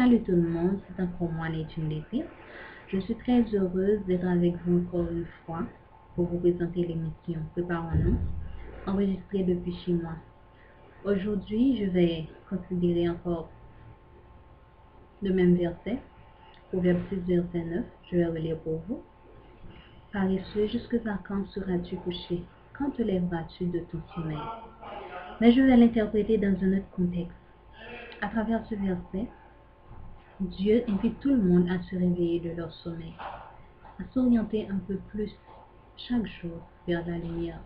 Salut tout le monde, c'est encore moi, Nadine Désir. Je suis très heureuse d'être avec vous encore une fois pour vous présenter l'émission Préparons-nous, enregistrée depuis chez moi. Aujourd'hui, je vais considérer encore le même verset, Proverbe 6, verset 9. Je vais relire pour vous. Paresseux, jusqu'à quand seras-tu couché? Quand te lèveras-tu de ton sommeil? Mais je vais l'interpréter dans un autre contexte. À travers ce verset, Dieu invite tout le monde à se réveiller de leur sommeil, à s'orienter un peu plus chaque jour vers la lumière,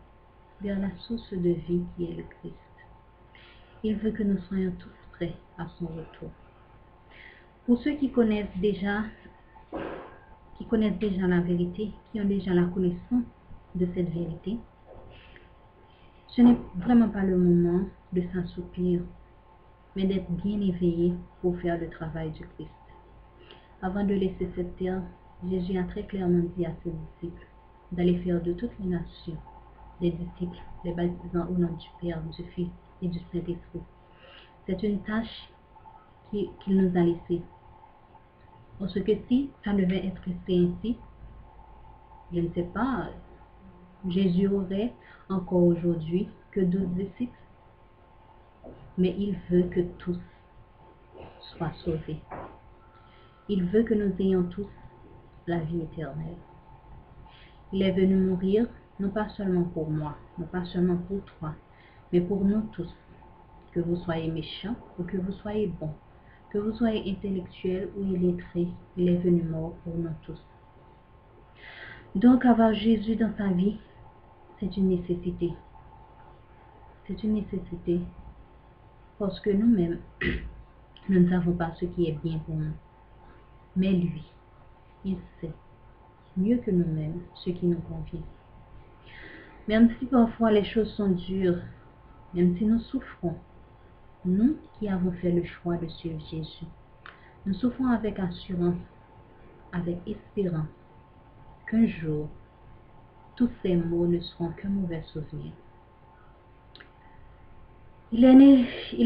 vers la source de vie qui est le Christ. Il veut que nous soyons tous prêts à son retour. Pour ceux qui connaissent déjà la vérité, qui ont déjà la connaissance de cette vérité, ce n'est vraiment pas le moment de s'assoupir, mais d'être bien éveillé pour faire le travail du Christ. Avant de laisser cette terre, Jésus a très clairement dit à ses disciples d'aller faire de toutes les nations des disciples, les baptisant au nom du Père, du Fils et du Saint-Esprit. C'est une tâche qu'il nous a laissée. Parce que si ça devait être resté ainsi, je ne sais pas, Jésus aurait encore aujourd'hui que 12 disciples, mais il veut que tous soient sauvés. Il veut que nous ayons tous la vie éternelle. Il est venu mourir, non pas seulement pour moi, non pas seulement pour toi, mais pour nous tous. Que vous soyez méchants ou que vous soyez bons, que vous soyez intellectuel ou illettré, il est venu mort pour nous tous. Donc avoir Jésus dans sa vie, c'est une nécessité. C'est une nécessité parce que nous-mêmes, nous ne savons pas ce qui est bien pour nous. Mais lui, il sait mieux que nous-mêmes ce qui nous convient. Même si parfois les choses sont dures, même si nous souffrons, nous qui avons fait le choix de suivre Jésus, nous souffrons avec assurance, avec espérance, qu'un jour, tous ces mots ne seront qu'un mauvais souvenir. Il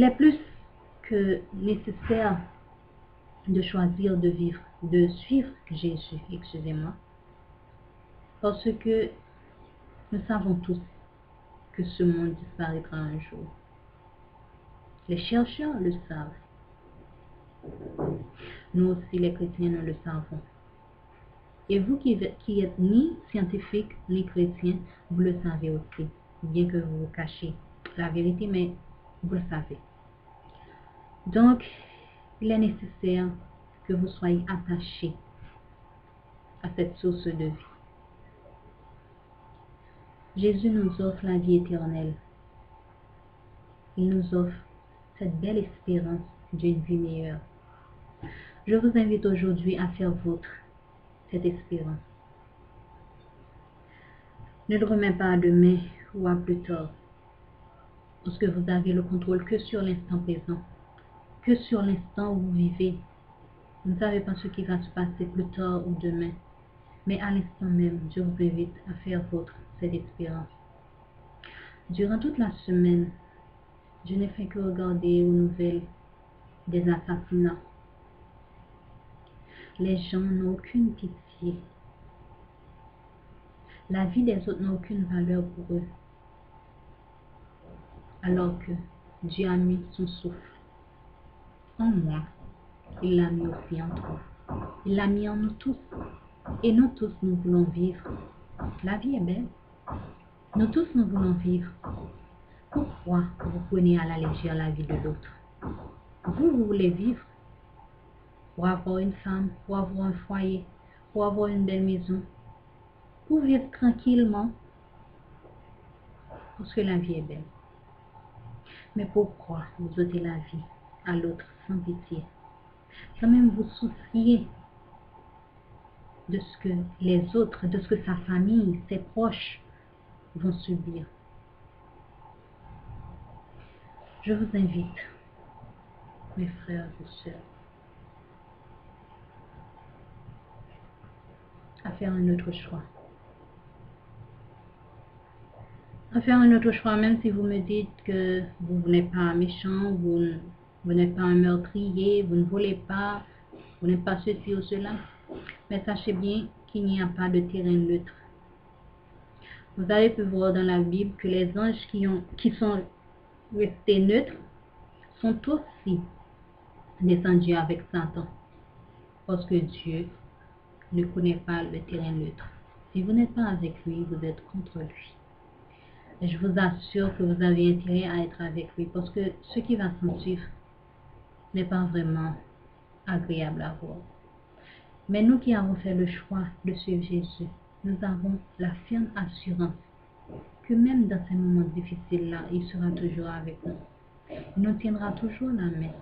est plus que nécessaire de choisir de suivre Jésus, excusez-moi, parce que nous savons tous que ce monde disparaîtra un jour. Les chercheurs le savent. Nous aussi, les chrétiens, nous le savons. Et vous qui êtes ni scientifique ni chrétien, vous le savez aussi, bien que vous vous cachiez la vérité, mais vous le savez. Donc, il est nécessaire que vous soyez attachés à cette source de vie. Jésus nous offre la vie éternelle. Il nous offre cette belle espérance d'une vie meilleure. Je vous invite aujourd'hui à faire vôtre cette espérance. Ne le remets pas à demain ou à plus tard, parce que vous avez le contrôle que sur l'instant présent, que sur l'instant où vous vivez. Vous ne savez pas ce qui va se passer plus tard ou demain, mais à l'instant même, je vous invite à faire vôtre cette espérance. Durant toute la semaine, je n'ai fait que regarder aux nouvelles des assassinats. Les gens n'ont aucune pitié. La vie des autres n'a aucune valeur pour eux. Alors que Dieu a mis son souffle en moi, il l'a mis aussi en toi. Il l'a mis en nous tous. Et nous tous, nous voulons vivre. La vie est belle. Nous tous, nous voulons vivre. Pourquoi vous prenez à la légère la vie de l'autre? Vous voulez vivre pour avoir une femme, pour avoir un foyer, pour avoir une belle maison, pour vivre tranquillement, parce que la vie est belle. Mais pourquoi vous ôtez la vie à l'autre sans pitié? Quand même vous soucier de ce que les autres, de ce que sa famille, ses proches vont subir. Je vous invite, mes frères et sœurs, à faire un autre choix. À faire un autre choix, même si vous me dites que vous n'êtes pas méchant, vous Vous n'êtes pas un meurtrier, vous ne volez pas, vous n'êtes pas ceci ou cela. Mais sachez bien qu'il n'y a pas de terrain neutre. Vous avez pu voir dans la Bible que les anges qui sont restés neutres sont aussi descendus avec Satan. Parce que Dieu ne connaît pas le terrain neutre. Si vous n'êtes pas avec lui, vous êtes contre lui. Et je vous assure que vous avez intérêt à être avec lui parce que ce qui va s'en suivre n'est pas vraiment agréable à voir. Mais nous qui avons fait le choix de suivre Jésus, nous avons la ferme assurance que même dans ces moments difficiles-là, il sera toujours avec nous. Il nous tiendra toujours la main,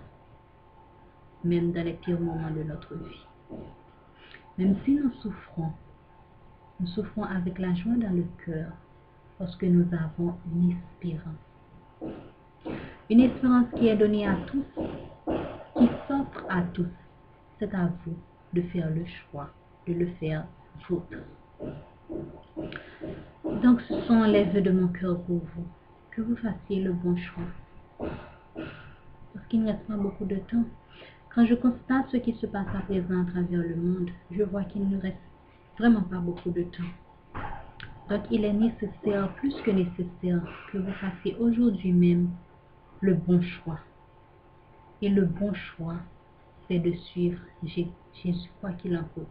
même dans les pires moments de notre vie. Même si nous souffrons avec la joie dans le cœur, parce que nous avons une espérance. Une espérance qui est donnée à tous, qui s'offre à tous. C'est à vous de faire le choix, de le faire vôtre. Donc ce sont les vœux de mon cœur pour vous, que vous fassiez le bon choix. Parce qu'il ne reste pas beaucoup de temps. Quand je constate ce qui se passe à présent à travers le monde, je vois qu'il ne reste vraiment pas beaucoup de temps. Donc il est nécessaire, plus que nécessaire, que vous fassiez aujourd'hui même le bon choix. Et le bon choix, c'est de suivre Jésus quoi qu'il en coûte.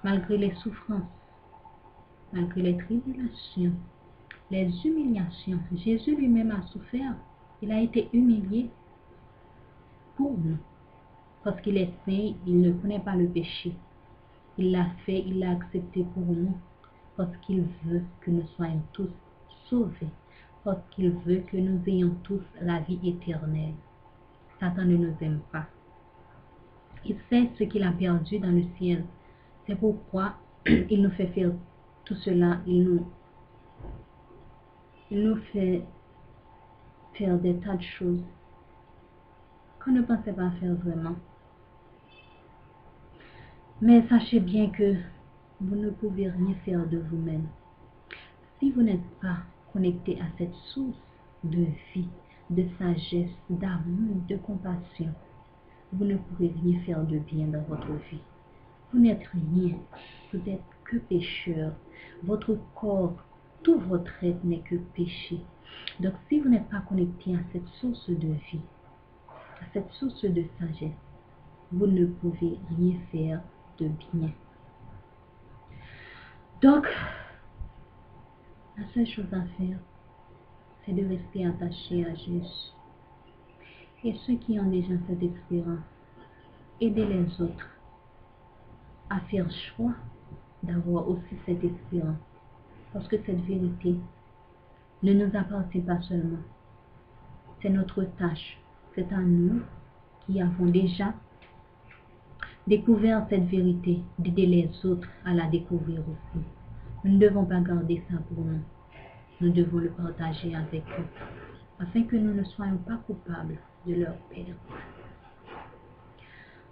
Malgré les souffrances, malgré les tribulations, les humiliations, Jésus lui-même a souffert. Il a été humilié pour nous. Parce qu'il est saint, il ne connaît pas le péché. Il l'a fait, il l'a accepté pour nous. Parce qu'il veut que nous soyons tous sauvés. Parce qu'il veut que nous ayons tous la vie éternelle. Satan ne nous aime pas. Il sait ce qu'il a perdu dans le ciel. C'est pourquoi il nous fait faire tout cela. Il nous fait faire des tas de choses qu'on ne pensait pas faire vraiment. Mais sachez bien que vous ne pouvez rien faire de vous-même. Si vous n'êtes pas connecté à cette source de vie, de sagesse, d'amour, de compassion, vous ne pourrez rien faire de bien dans votre vie. Vous n'êtes rien, vous n'êtes que pécheur. Votre corps, tout votre être n'est que péché. Donc si vous n'êtes pas connecté à cette source de vie, à cette source de sagesse, vous ne pouvez rien faire de bien. Donc, la seule chose à faire, c'est de rester attaché à Jésus. Et ceux qui ont déjà cette expérience, aidez les autres à faire choix d'avoir aussi cette expérience. Parce que cette vérité ne nous appartient pas seulement. C'est notre tâche. C'est à nous qui avons déjà découvert cette vérité, d'aider les autres à la découvrir aussi. Nous ne devons pas garder ça pour nous. Nous devons le partager avec eux, afin que nous ne soyons pas coupables de leur perte.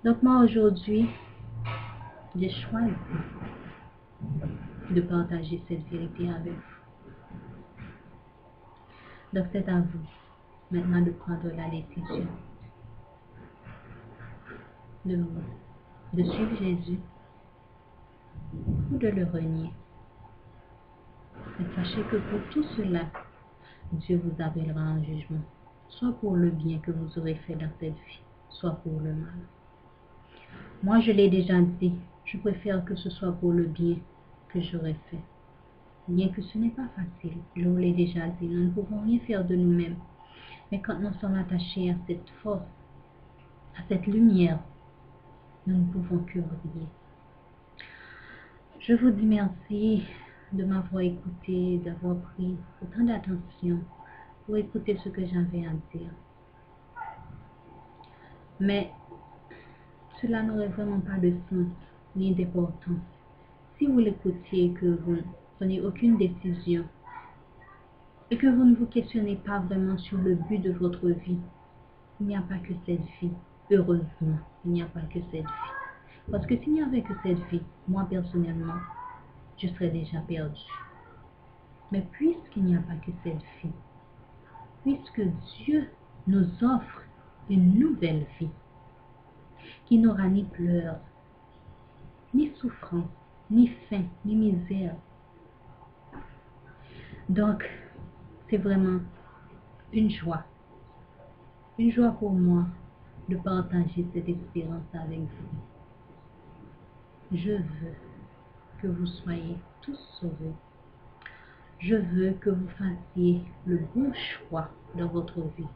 Donc moi aujourd'hui, j'ai choisi de partager cette vérité avec vous. Donc c'est à vous maintenant de prendre la décision de suivre Jésus ou de le renier. Mais sachez que pour tout cela, Dieu vous appellera en jugement, soit pour le bien que vous aurez fait dans cette vie, soit pour le mal. Moi, je l'ai déjà dit, je préfère que ce soit pour le bien que j'aurais fait. Bien que ce n'est pas facile, je vous l'ai déjà dit, nous ne pouvons rien faire de nous-mêmes. Mais quand nous sommes attachés à cette force, à cette lumière, nous ne pouvons que briller. Je vous dis merci de m'avoir écouté, d'avoir pris autant d'attention pour écouter ce que j'avais à dire. Mais cela n'aurait vraiment pas de sens ni d'importance si vous l'écoutiez et que vous ne prenez aucune décision et que vous ne vous questionnez pas vraiment sur le but de votre vie. Il n'y a pas que cette vie. Heureusement, il n'y a pas que cette vie. Parce que s'il n'y avait que cette vie, moi personnellement, je serais déjà perdue. Mais puisqu'il n'y a pas que cette vie, puisque Dieu nous offre une nouvelle vie qui n'aura ni pleurs, ni souffrance, ni faim, ni misère. Donc, c'est vraiment une joie pour moi de partager cette expérience avec vous. Je veux que vous soyez tous sauvés. Je veux que vous fassiez le bon choix dans votre vie.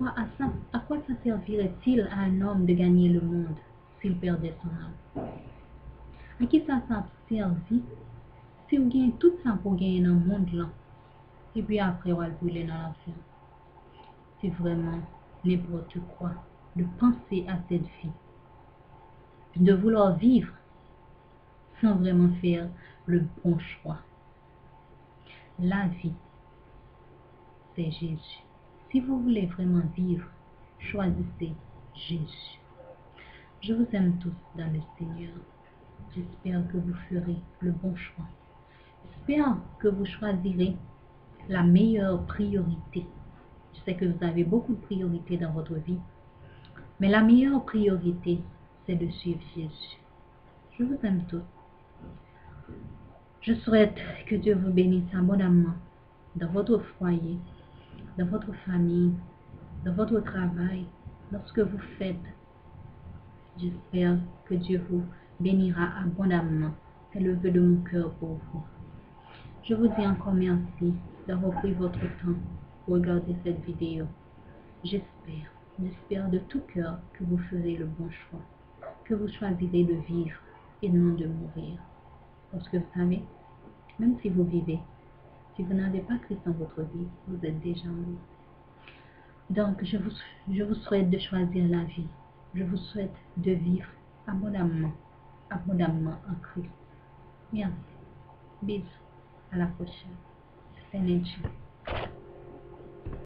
À quoi ça servirait-il à un homme de gagner le monde s'il perdait son âme? À qui ça servi si vous gagnez tout ça pour gagner dans le monde là et puis après on va le brûler dans l'enfer? C'est vraiment n'importe quoi de penser à cette vie, de vouloir vivre sans vraiment faire le bon choix. La vie, c'est Jésus. Si vous voulez vraiment vivre, choisissez Jésus. Je vous aime tous dans le Seigneur. J'espère que vous ferez le bon choix. J'espère que vous choisirez la meilleure priorité. Je sais que vous avez beaucoup de priorités dans votre vie, mais la meilleure priorité, c'est de suivre Jésus. Je vous aime tous. Je souhaite que Dieu vous bénisse abondamment dans votre foyer, dans votre famille, dans votre travail, dans ce que vous faites. J'espère que Dieu vous bénira abondamment. C'est le vœu de mon cœur pour vous. Je vous dis encore merci d'avoir pris votre temps pour regarder cette vidéo. J'espère de tout cœur que vous ferez le bon choix, que vous choisirez de vivre et non de mourir. Parce que vous savez, même si vous vivez, si vous n'avez pas Christ dans votre vie, vous êtes déjà mort. Donc, je vous souhaite de choisir la vie. Je vous souhaite de vivre abondamment en Christ. Merci. Bisous. À la prochaine. C'est Nenji.